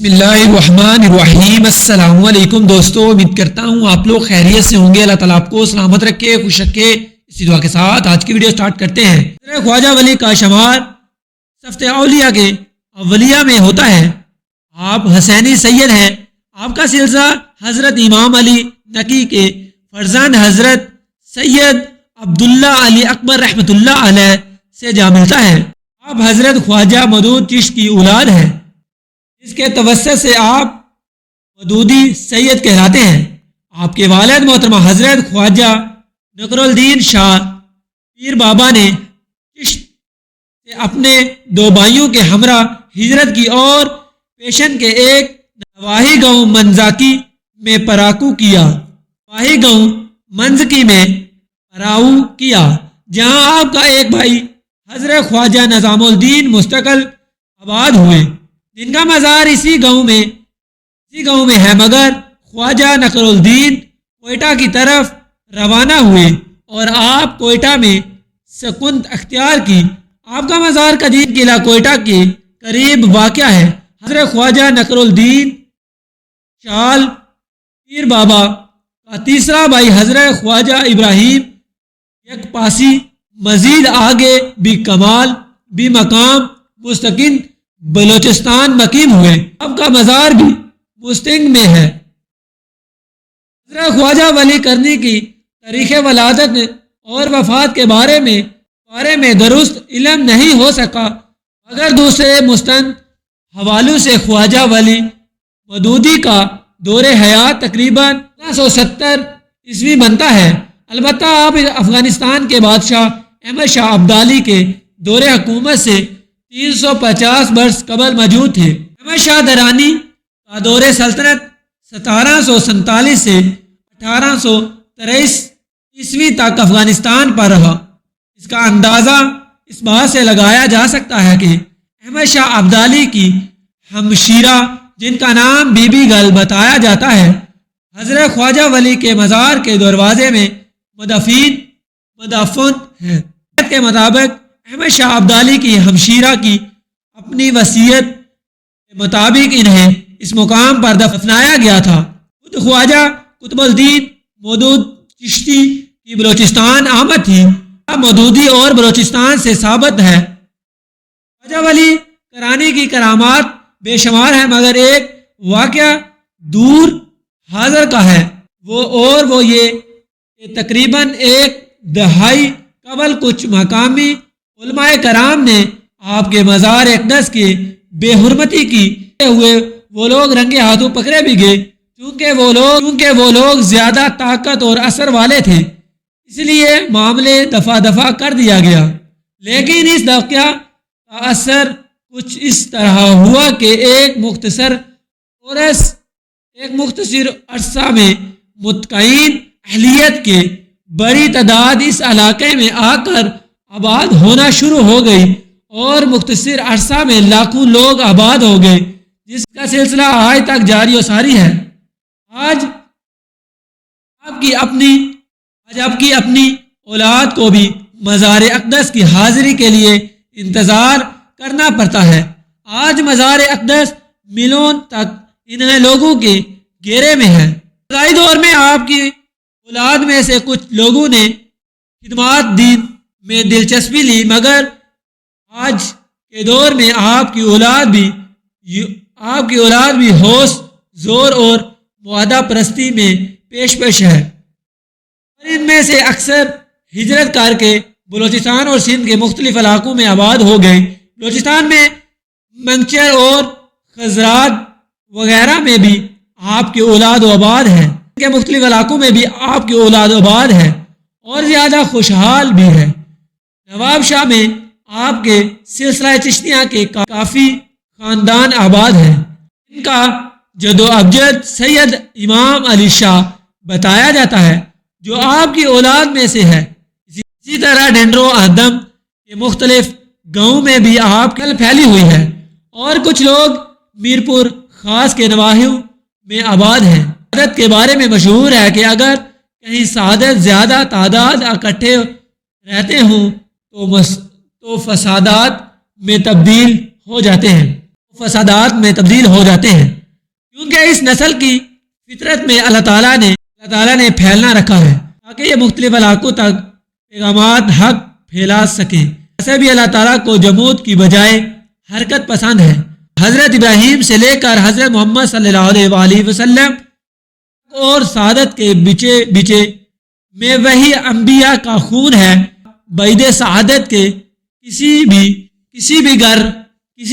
بسم اللہ الرحمن الرحیم۔ السلام علیکم دوستو، امید کرتا ہوں آپ لوگ خیریت سے ہوں گے۔ اللہ تعالیٰ آپ کو سلامت رکھے، خوش رکھے۔ اسی دعا کے ساتھ آج کی ویڈیو سٹارٹ کرتے ہیں۔ خواجہ ولی کا شمار صفت اولیاء کے اولیاء میں ہوتا ہے۔ آپ حسینی سید ہیں۔ آپ کا سلسلہ حضرت امام علی نقی کے فرزند حضرت سید عبداللہ علی اکبر رحمۃ اللہ علیہ سے جا ملتا ہے۔ آپ حضرت خواجہ مودود چشت کی اولاد ہیں، اس کے توسط سے آپ مودودی سید کہلاتے ہیں۔ آپ کے والد محترمہ حضرت خواجہ نقر الدین شاہ پیر بابا نے چشت سے اپنے دو بھائیوں کے ہمراہ ہجرت کی اور پیشن کے ایک نواحی گاؤں منزاکی میں پراکو کیا جہاں آپ کا ایک بھائی حضرت خواجہ نظام الدین مستقل آباد ہوئے، جن کا مزار اسی گاؤں میں ہے، مگر خواجہ نقر الدین کوئٹہ کی طرف روانہ ہوئے اور آپ کوئٹہ میں سکونت اختیار کی۔ آپ کا مزار قدیم قلعہ کوئٹہ کے قریب واقع ہے۔ حضرت خواجہ نقر الدین شال پیر بابا کا تیسرا بھائی حضرت خواجہ ابراہیم یک پاسی مزید آگے بھی مقام مستقل بلوچستان مقیم ہوئے۔ آپ کا مزار بھی مستنگ میں ہے۔ حضرت خواجہ ولی کرنی کی تاریخ ولادت اور وفات کے بارے میں درست علم نہیں ہو سکا، مگر دوسرے مستند حوالوں سے خواجہ ولی مودودی کا دور حیات تقریباً 1970 عیسوی بنتا ہے۔ البتہ آپ افغانستان کے بادشاہ احمد شاہ ابدالی کے دور حکومت سے 350 برس قبل موجود تھے۔ احمد شاہ درانی کا دور سلطنت 1747 سے 1823 عیسوی تک افغانستان پر رہا۔ اس کا اندازہ اس بات سے لگایا جا سکتا ہے کہ احمد شاہ ابدالی کی ہمشیرہ، جن کا نام بی بی گل بتایا جاتا ہے، حضرت خواجہ ولی کے مزار کے دروازے میں مدفون ہے۔ کے مطابق احمد شاہ ابدالی کی ہمشیرہ کی اپنی وصیت کے مطابق انہیں اس مقام پر دفنایا گیا تھا۔ خود خواجہ قطب الدین مودود چشتی کی بلوچستان آمد تھی۔ مودودی اور بلوچستان سے ثابت ہے۔ خواجہ ولی کرانی کی کرامات بے شمار ہیں، مگر ایک واقعہ دور حاضر کا ہے، وہ یہ کہ تقریباً ایک دہائی قبل کچھ مقامی علماء کرام نے آپ کے مزار اقدس کی بے حرمتی کی ہوئے وہ لوگ رنگے ہاتھوں پکڑے بھی گئے، چونکہ وہ لوگ زیادہ طاقت اور اثر والے تھے، اس لیے معاملے دفع کر دیا گیا۔ لیکن اس واقعہ کا اثر کچھ اس طرح ہوا کہ ایک مختصر عرصہ میں متقین اہلیت کے بڑی تعداد اس علاقے میں آ کر آباد ہونا شروع ہو گئی اور مختصر عرصہ میں لاکھوں لوگ آباد ہو گئے، جس کا سلسلہ آج تک جاری و ساری ہے۔ آج آپ کی اپنی اولاد کو بھی مزار اقدس کی حاضری کے لیے انتظار کرنا پڑتا ہے۔ آج مزار اقدس میلوں تک ان لوگوں کے گھیرے میں ہے۔ ابتدائی دور میں آپ کی اولاد میں سے کچھ لوگوں نے خدمات دین میں دلچسپی لی، مگر آج کے دور میں آپ کی اولاد بھی ہوش زور اور معاہدہ پرستی میں پیش ہے، اور ان میں سے اکثر ہجرت کر کے بلوچستان اور سندھ کے مختلف علاقوں میں آباد ہو گئے۔ بلوچستان میں منگچر اور خزرات وغیرہ میں بھی آپ کی اولاد آباد ہے، کے مختلف علاقوں میں بھی آپ کی اولاد آباد ہے اور زیادہ خوشحال بھی ہے۔ نواب شاہ میں آپ کے سلسلہ چشتیاں کے کافی خاندان آباد ہیں۔ ان کا جد و ابجد سید امام علی شاہ بتایا جاتا ہے، جو آپ کی اولاد میں سے ہے۔ اسی طرح ڈنڈرو آدم کے مختلف گاؤں میں بھی آپ کی پھیلی ہوئی ہے، اور کچھ لوگ میرپور خاص کے نواحیوں میں آباد ہیں۔ سعادت کے بارے میں مشہور ہے کہ اگر کہیں سعادت زیادہ تعداد اکٹھے رہتے ہوں تو فسادات میں تبدیل ہو جاتے ہیں۔ فسادات میں تبدیل ہو جاتے ہیں، کیونکہ اس نسل کی فطرت میں اللہ تعالیٰ نے پھیلنا رکھا ہے تاکہ یہ مختلف علاقوں تک پیغامات حق پھیلا سکیں۔ ایسے بھی اللہ تعالیٰ کو جمود کی بجائے حرکت پسند ہے۔ حضرت ابراہیم سے لے کر حضرت محمد صلی اللہ علیہ وسلم اور سعادت کے بچے میں وہی انبیاء کا خون ہے۔ بعد سعادت کے کسی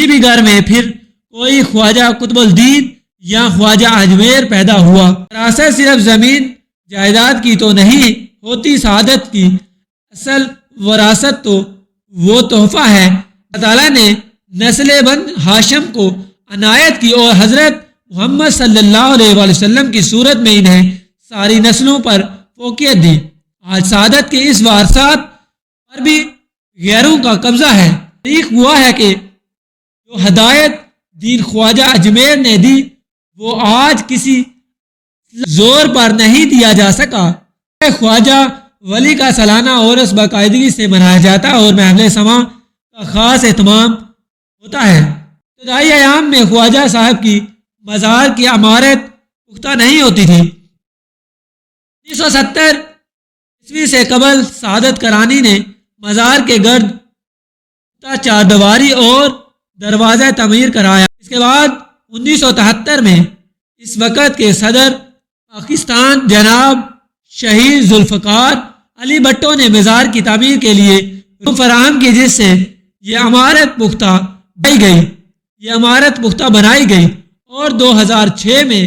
بھی گھر میں پھر کوئی خواجہ قطب الدین یا خواجہ اجمیر پیدا ہوا۔ وراثت صرف زمین جائیداد کی تو نہیں ہوتی، سعادت کی اصل وراثت تو وہ تحفہ ہے اللہ تعالیٰ نے نسل بن ہاشم کو عنایت کی اور حضرت محمد صلی اللہ علیہ وسلم کی صورت میں انہیں ساری نسلوں پر فوقیت دی۔ آج سعادت کے اس وارثات پر بھی غیروں کا قبضہ ہے۔ تاریخ ہوا ہے کہ جو ہدایت دین خواجہ اجمیر نے دی وہ آج کسی زور پر نہیں دیا جا سکا۔ خواجہ ولی کا سالانہ عرس باقاعدگی سے منایا جاتا اور محفل سما کا خاص اہتمام ہوتا ہے۔ ابتدائی ایام میں خواجہ صاحب کی مزار کی عمارت پختہ نہیں ہوتی تھی۔ 1970 عیسوی سے قبل سعادت کرانی نے مزار کے گرد چاردیواری اور دروازہ تعمیر کرایا۔ اس کے بعد 1973 میں اس وقت کے صدر پاکستان جناب شہید ذوالفقار علی بھٹو نے مزار کی تعمیر کے لیے فراہم کی، جس سے یہ عمارت پختہ بنائی گئی اور 2006 میں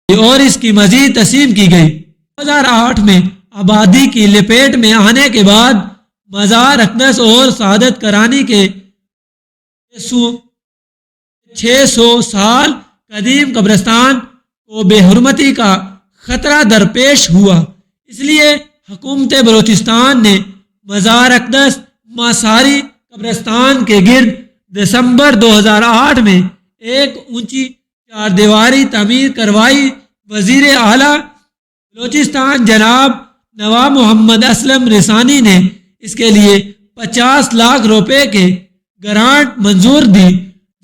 اور اس کی مزید تسلیم کی گئی۔ 2008 میں آبادی کی لپیٹ میں آنے کے بعد مزار اقدس اور سعادت کرانی کے 600 سال قدیم قبرستان کو بے حرمتی کا خطرہ درپیش ہوا۔ اس لیے حکومت بلوچستان نے مزار اقدس ماساری قبرستان کے گرد دسمبر 2008 میں ایک اونچی چاردیواری تعمیر کروائی۔ وزیر اعلیٰ بلوچستان جناب نواب محمد اسلم رسانی نے اس کے لیے 50 لاکھ روپے کے گرانٹ منظور دی۔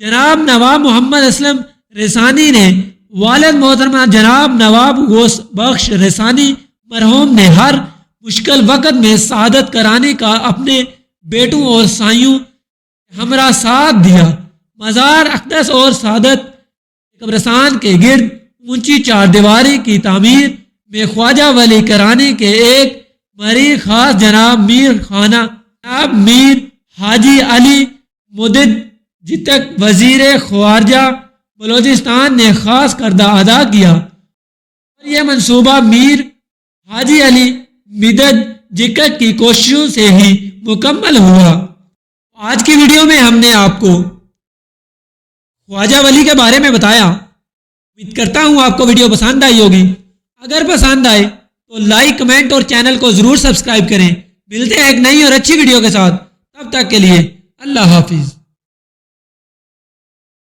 جناب نواب محمد اسلم رسانی نے والد محترمہ جناب نواب غوث بخش رسانی مرحوم نے ہر مشکل وقت میں سعادت کرانے کا اپنے بیٹوں اور سائیوں ہمراہ ساتھ دیا۔ مزار اقدس اور سعادت قبرستان کے گرد اونچی چاردیواری کی تعمیر میں خواجہ ولی کرانی کے ایک مریخ خاص جناب میر حاجی علی مدد جتک وزیر خارجہ بلوچستان نے خاص کردہ ادا کیا اور یہ منصوبہ میر حاجی علی مدد جتک کی کوششوں سے ہی مکمل ہوا۔ آج کی ویڈیو میں ہم نے آپ کو خواجہ ولی کے بارے میں بتایا۔ امید کرتا ہوں آپ کو ویڈیو پسند آئی ہوگی۔ اگر پسند آئے تو لائک، کمنٹ اور چینل کو ضرور سبسکرائب کریں۔ ملتے ہیں ایک نئی اور اچھی ویڈیو کے ساتھ، تب تک کے لیے اللہ حافظ۔